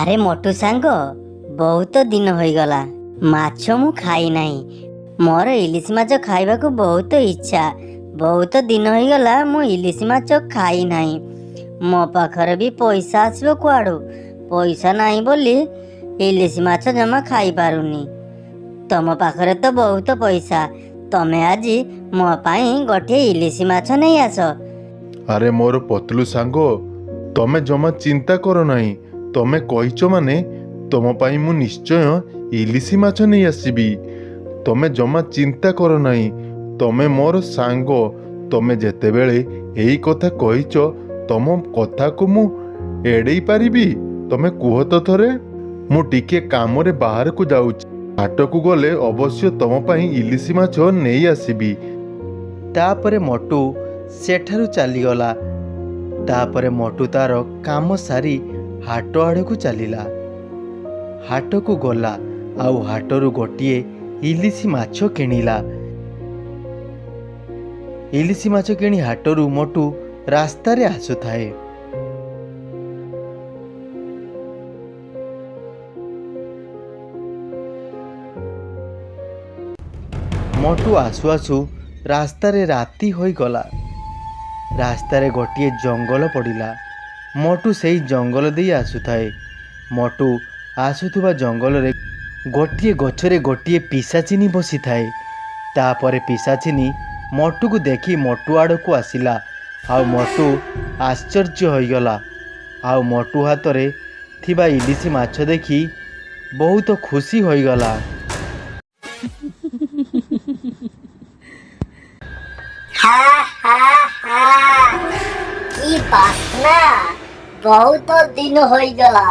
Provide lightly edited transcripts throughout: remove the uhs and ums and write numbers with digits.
ଆରେ ମୋଟୁ ସାଙ୍ଗ, ବହୁତ ଦିନ ହୋଇଗଲା ମାଛ ମୁଁ ଖାଇ ନାହିଁ। ମୋର ଇଲିଶି ମାଛ ଖାଇବାକୁ ବହୁତ ଇଚ୍ଛା। ବହୁତ ଦିନ ହୋଇଗଲା ମୁଁ ଇଲିଶି ମାଛ ଖାଇ ନାହିଁ। ମୋ ପାଖରେ ବି ପଇସା ଆସିବ କୁଆଡ଼ୁ? ପଇସା ନାହିଁ ବୋଲି ଇଲିଶି ମାଛ ଜମା ଖାଇପାରୁନି। ତମ ପାଖରେ ତ ବହୁତ ପଇସା, ତମେ ଆଜି ମୋ ପାଇଁ ଗୋଟିଏ ଇଲିଶି ମାଛ ନେଇ ଆସ। ଆରେ ମୋର ପତଲୁ ସାଙ୍ଗ, ତମେ ଜମା ଚିନ୍ତା କର ନାହିଁ। ତମେ କହିଛ ମାନେ ତମ ପାଇଁ ମୁଁ ନିଶ୍ଚୟ ଇଲିଶି ମାଛ ନେଇ ଆସିବି। ତମେ ଜମା ଚିନ୍ତା କର ନାହିଁ। ତମେ ମୋର ସାଙ୍ଗ। ତମେ ଯେତେବେଳେ ଏଇ କଥା କହିଛ, ତମ କଥାକୁ ମୁଁ ଏଡ଼େଇ ପାରିବି? ତମେ କୁହ ତ ଥରେ। ମୁଁ ଟିକେ କାମରେ ବାହାରକୁ ଯାଉଛି। ହାଟକୁ ଗଲେ ଅବଶ୍ୟ ତମ ପାଇଁ ଇଲିଶି ମାଛ ନେଇ ଆସିବି। ତାପରେ ମୋଟୁ ସେଠାରୁ ଚାଲିଗଲା। ତାପରେ ମୋଟୁ ତାର କାମ ସାରି ହାଟ ଆଡ଼କୁ ଚାଲିଲା। ହାଟକୁ ଗଲା ଆଉ ହାଟରୁ ଗୋଟିଏ ଇଲିଶି ମାଛ କିଣିଲା। ଇଲିଶି ମାଛ କିଣି ହାଟରୁ ମୋଟୁ ରାସ୍ତାରେ ଆସୁଥାଏ। ମୋଟୁ ଆସୁ ଆସୁ ରାସ୍ତାରେ ରାତି ହୋଇଗଲା। ରାସ୍ତାରେ ଗୋଟିଏ ଜଙ୍ଗଲ ପଡ଼ିଲା। ମୋଟୁ ସେଇ ଜଙ୍ଗଲ ଦେଇ ଆସୁଥାଏ। ମୋଟୁ ଆସୁଥିବା ଜଙ୍ଗଲରେ ଗୋଟିଏ ଗଛରେ ଗୋଟିଏ ପିଶାଚିନି ବସିଥାଏ। ତାପରେ ପିଶାଚିନି ମୋଟୁକୁ ଦେଖି ମୋଟୁ ଆଡ଼କୁ ଆସିଲା। ଆଉ ମୋଟୁ ଆଶ୍ଚର୍ଯ୍ୟ ହୋଇଗଲା। ଆଉ ମୋଟୁ ହାତରେ ଥିବା ଇଲିଶି ମାଛ ଦେଖି ବହୁତ ଖୁସି ହୋଇଗଲା। কি বাসনা! ବହୁତ ଦିନ ହୋଇଗଲା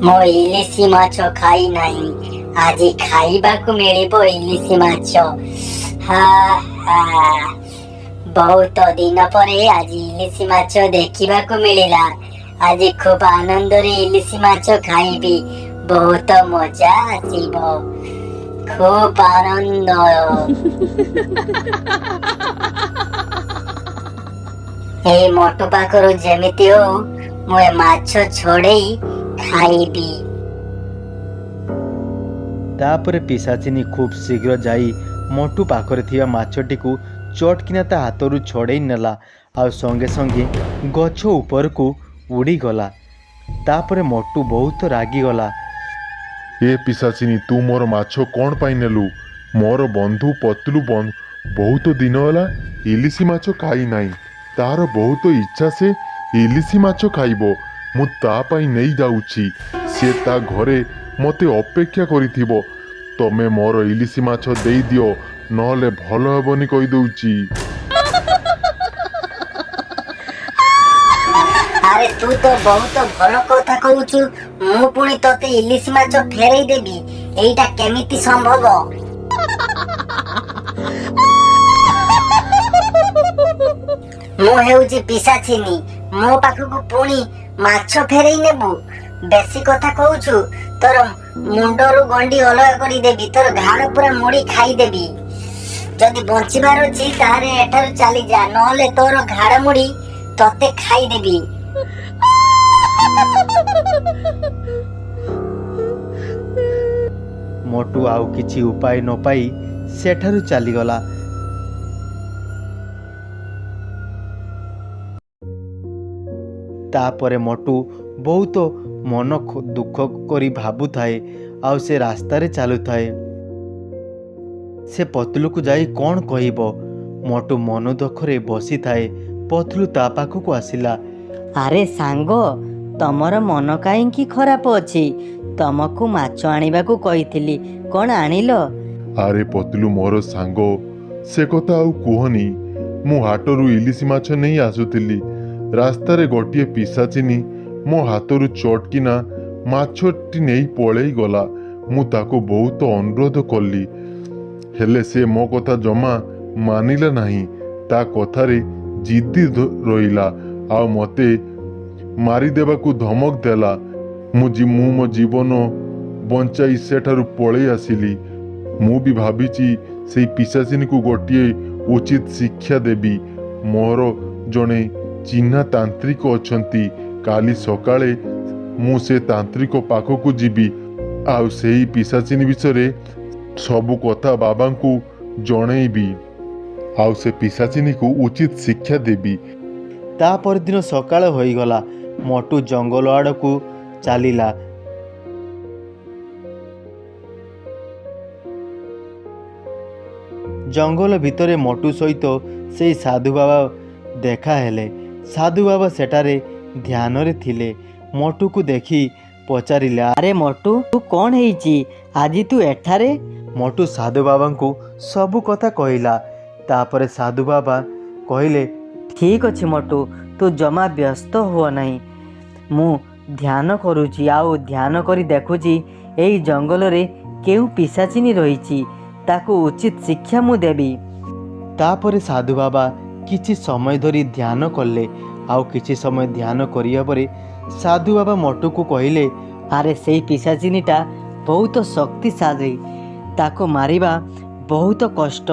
ମୁଁ ଇଲିଶି ମାଛ ଖାଇ ନାହିଁ। ଆଜି ଖାଇବାକୁ ମିଳିବ ଇଲିଶି ମାଛ। ବହୁତ ଦିନ ପରେ ଆଜି ଇଲିଶି ମାଛ ଦେଖିବାକୁ ମିଳିଲା। ଆଜି ଖୁବ ଆନନ୍ଦରେ ଇଲିଶି ମାଛ ଖାଇବି। ବହୁତ ମଜା ଆସିବ। ଖୁବ ଆନନ୍ଦ। ଏଇ ମୋଟୁ ପାଖରୁ ଯେମିତି ହଉ ମୁଁ ଏ ମାଛ ଛଡ଼େଇ ଖାଇବି। ତାପରେ ପିଶାଚିନି ଖୁବ୍ ଶୀଘ୍ର ଯାଇ ମୋଟୁ ପାଖରେ ଥିବା ମାଛଟିକୁ ଚଟକିନା ତା ହାତରୁ ଛଡ଼େଇ ନେଲା ଆଉ ସଙ୍ଗେ ସଙ୍ଗେ ଗଛ ଉପରକୁ ଉଡ଼ିଗଲା। ତାପରେ ମୋଟୁ ବହୁତ ରାଗିଗଲା। ଏ ପିଶାଚିନି, ତୁ ମୋର ମାଛ କ'ଣ ପାଇଁ ନେଲୁ? ମୋର ବନ୍ଧୁ ପତଲୁ ବହୁତ ଦିନ ହେଲା ଇଲିଶି ମାଛ ଖାଇ ନାହିଁ। ତାର ବହୁତ ଇଚ୍ଛା, ସେ ଇଲିଶି ମାଛ ଖାଇବ। ମୁଁ ତା ପାଇଁ ନେଇ ଯାଉଛି। ସେ ତା ଘରେ ମୋତେ ଅପେକ୍ଷା କରିଥିବ। ତମେ ମୋର ଇଲିଶି ମାଛ ଦେଇଦିଅ, ନହେଲେ ଭଲ ହେବନି କହିଦଉଛି। ଆରେ ତୁ ତ ବହୁତ ଭଲ କଥା କହୁଛୁ। ମୁଁ ପୁଣି ତତେ ଇଲିଶି ମାଛ ଫେରେଇ ଦେବି? ଏଇଟା କେମିତି ସମ୍ଭବ? ମୁଁ ହେଉଛି ପିଶାଚିନି, ମୋ ପାଖକୁ ପୁଣି ମାଛ ଫେରେଇ ନେବୁ? ବେଶୀ କଥା କହୁଛୁ। ତୋର ମୁଣ୍ଡରୁ ଗଣ୍ଡି ଅଲଗା କରିଦେବି। ତୋର ଘାଡ଼ ପୁରା ମୁଡ଼ି ଖାଇଦେବି। ଯଦି ବଞ୍ଚିବାର ଅଛି ତାହେଲେ ଏଠାରୁ ଚାଲିଯା, ନହେଲେ ତୋର ଘାଡ଼ ମୁଡ଼ି ତତେ ଖାଇଦେବି। ମୋଟୁ ଆଉ କିଛି ଉପାୟ ନ ପାଇ ସେଠାରୁ ଚାଲିଗଲା। ତାପରେ ମୋଟୁ ବହୁତ ମନ ଦୁଃଖ କରି ଭାବୁଥାଏ ଆଉ ସେ ରାସ୍ତାରେ ଚାଲୁଥାଏ। ସେ ପତଲୁକୁ ଯାଇ କ'ଣ କହିବ? ମୋଟୁ ମନ ଦୁଃଖରେ ବସିଥାଏ। ପତଲୁ ତା ପାଖକୁ ଆସିଲା। ଆରେ ସାଙ୍ଗ, ତମର ମନ କାହିଁକି ଖରାପ ଅଛି? ତମକୁ ମାଛ ଆଣିବାକୁ କହିଥିଲି, କ'ଣ ଆଣିଲ? ଆରେ ପତଲୁ ମୋର ସାଙ୍ଗ, ସେ କଥା ଆଉ କୁହନି। ମୁଁ ହାଟରୁ ଇଲିଶି ମାଛ ନେଇ ଆସୁଥିଲି। ରାସ୍ତାରେ ଗୋଟିଏ ପିଶାଚିନି ମୋ ହାତରୁ ଚଟକିନା ମାଛଟି ନେଇ ପଳେଇ ଗଲା। ମୁଁ ତାକୁ ବହୁତ ଅନୁରୋଧ କଲି, ହେଲେ ସେ ମୋ କଥା ଜମା ମାନିଲା ନାହିଁ। ତା କଥାରେ ଜିଦ୍ଦି ରହିଲା ଆଉ ମୋତେ ମାରିଦେବାକୁ ଧମକ ଦେଲା। ମୁଁ ମୋ ଜୀବନ ବଞ୍ଚାଇ ସେଠାରୁ ପଳେଇ ଆସିଲି। ମୁଁ ବି ଭାବିଛି ସେଇ ପିଶାଚିନିକୁ ଗୋଟିଏ ଉଚିତ ଶିକ୍ଷା ଦେବି। ମୋର ଜଣେ ଚିହ୍ନା ତାନ୍ତ୍ରିକ ଅଛନ୍ତି। କାଲି ସକାଳେ ମୁଁ ସେ ତାନ୍ତ୍ରିକ ପାଖକୁ ଯିବି ଆଉ ସେଇ ପିଶାଚିନୀ ବିଷୟରେ ସବୁ କଥା ବାବାଙ୍କୁ ଜଣେଇବି ଆଉ ସେ ପିଶାଚିନୀକୁ ଉଚିତ ଶିକ୍ଷା ଦେବି। ତା ପରଦିନ ସକାଳ ହୋଇଗଲା। ମଟୁ ଜଙ୍ଗଲ ଆଡ଼କୁ ଚାଲିଲା। ଜଙ୍ଗଲ ଭିତରେ ମଟୁ ସହିତ ସେଇ ସାଧୁ ବାବା ଦେଖା ହେଲେ। ସାଧୁ ବାବା ସେଠାରେ ଧ୍ୟାନରେ ଥିଲେ। ମଟୁକୁ ଦେଖି ପଚାରିଲେ, ଆରେ ମଟୁ, ତୁ କ'ଣ ହେଇଛି ଆଜି ତୁ ଏଠାରେ? ମଟୁ ସାଧୁ ବାବାଙ୍କୁ ସବୁ କଥା କହିଲା। ତାପରେ ସାଧୁ ବାବା କହିଲେ, ଠିକ୍ ଅଛି ମଟୁ, ତୁ ଜମା ବ୍ୟସ୍ତ ହୁଅ ନାହିଁ। ମୁଁ ଧ୍ୟାନ କରୁଛି ଆଉ ଧ୍ୟାନ କରି ଦେଖୁଛି ଏଇ ଜଙ୍ଗଲରେ କେଉଁ ପିଶାଚିନୀ ରହିଛି। ତାକୁ ଉଚିତ ଶିକ୍ଷା ମୁଁ ଦେବି। ତାପରେ ସାଧୁ ବାବା କିଛି ସମୟ ଧରି ଧ୍ୟାନ କଲେ। ଆଉ କିଛି ସମୟ ଧ୍ୟାନ କରିବା ପରେ ସାଧୁ ବାବା ମଟୁକୁ କହିଲେ, ଆରେ ସେଇ ପିଶାଚିନୀଟା ବହୁତ ଶକ୍ତିଶାଳୀ। ତାକୁ ମାରିବା ବହୁତ କଷ୍ଟ।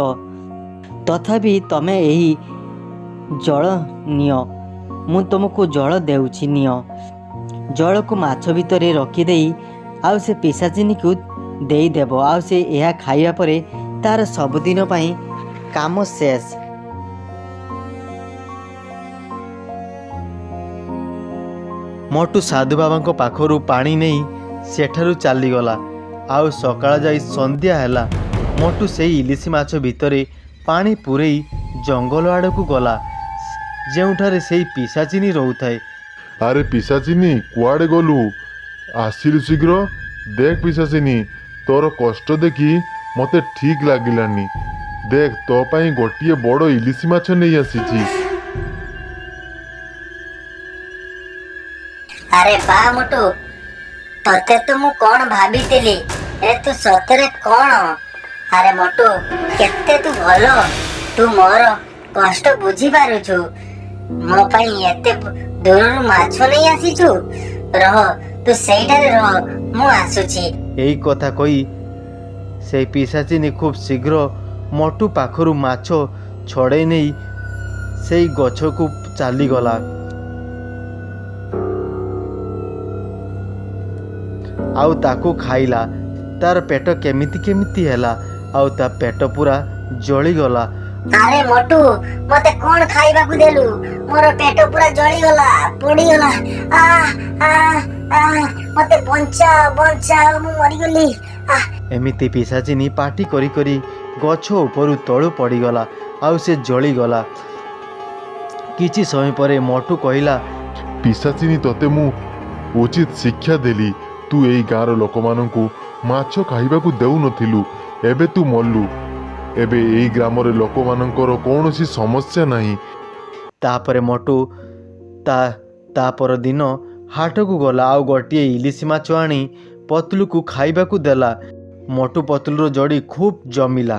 ତଥାପି ତମେ ଏହି ଜଳ ନିଅ। ମୁଁ ତୁମକୁ ଜଳ ଦେଉଛି, ନିଅ। ଜଳକୁ ମାଛ ଭିତରେ ରଖିଦେଇ ଆଉ ସେ ପିଶାଚିନୀକୁ ଦେଇଦେବ। ଆଉ ସେ ଏହା ଖାଇବା ପରେ ତାର ସବୁଦିନ ପାଇଁ କାମ ଶେଷ। ମଟୁ ସାଧୁ ବାବାଙ୍କ ପାଖରୁ ପାଣି ନେଇ ସେଠାରୁ ଚାଲିଗଲା। ଆଉ ସକାଳ ଯାଇ ସନ୍ଧ୍ୟା ହେଲା। ମଟୁ ସେଇ ଇଲିଶି ମାଛ ଭିତରେ ପାଣି ପୂରେଇ ଜଙ୍ଗଲ ଆଡ଼କୁ ଗଲା, ଯେଉଁଠାରେ ସେଇ ପିଶାଚିନୀ ରହୁଥାଏ। ଆରେ ପିଶାଚିନୀ, କୁଆଡ଼େ ଗଲୁ? ଆସିଲୁ ଶୀଘ୍ର। ଦେଖ ପିଶାଚିନୀ, ତୋର କଷ୍ଟ ଦେଖି ମୋତେ ଠିକ୍ ଲାଗିଲାନି। ଦେଖ, ତୋ ପାଇଁ ଗୋଟିଏ ବଡ଼ ଇଲିଶି ମାଛ ନେଇ ଆସିଛି। ଆରେ ବା ମଟୁ, ତତେ ତ ମୁଁ କ'ଣ ଭାବିଥିଲି, ତୁ ସତରେ କ'ଣ? ଆରେ ମଟୁ, କେତେ ତୁ ଭଲ। ତୁ ମୋର କଷ୍ଟ ବୁଝିପାରୁଛୁ। ମୋ ପାଇଁ ଏତେ ଦୂରରୁ ମାଛ ନେଇ ଆସିଛୁ। ରହ, ତୁ ସେଇଠାରେ ରହ, ମୁଁ ଆସୁଛି। ଏଇ କଥା କହି ସେଇ ପିଶାଚିନୀ ଖୁବ୍ ଶୀଘ୍ର ମଟୁ ପାଖରୁ ମାଛ ଛଡ଼େଇ ନେଇ ସେଇ ଗଛକୁ ଚାଲିଗଲା। ଆଉ ତାକୁ ଖାଇଲା। ତାର ପେଟ କେମିତି ହେଲା ଆଉ ତା ପେଟ ପୁରା ଜଳିଗଲା। ଆରେ ମଟୁ, ମତେ କ'ଣ ଖାଇବାକୁ ଦେଲୁ? ମୋର ପେଟ ପୁରା ଜଳିଗଲା, ପୋଡ଼ିଗଲା। ମତେ ବଞ୍ଚାଅ, ମୁଁ ମରିଗଲି। ଏମିତି ପିଶାଚିନୀ ପାଟି କରି କରି ଗଛ ଉପରୁ ତଳୁ ପଡ଼ିଗଲା ଆଉ ସେ ଜଳିଗଲା। କିଛି ସମୟ ପରେ ମଟୁ କହିଲା, ପିଶାଚିନୀ, ତତେ ମୁଁ ଉଚିତ ଶିକ୍ଷା ଦେଲି। ତୁ ଏଇ ଗାଁର ଲୋକମାନଙ୍କୁ ମାଛ ଖାଇବାକୁ ଦେଉନଥିଲୁ। ଏବେ ତୁ ମଲୁ। ଏବେ ଏଇ ଗ୍ରାମରେ ଲୋକମାନଙ୍କର କୌଣସି ସମସ୍ୟା ନାହିଁ। ତାପରେ ମଟୁ ତା ପରଦିନ ହାଟକୁ ଗଲା ଆଉ ଗୋଟିଏ ଇଲିଶି ମାଛ ଆଣି ପତଲୁକୁ ଖାଇବାକୁ ଦେଲା। ମଟୁ ପତଲୁର ଯୋଡ଼ି ଖୁବ୍ ଜମିଲା।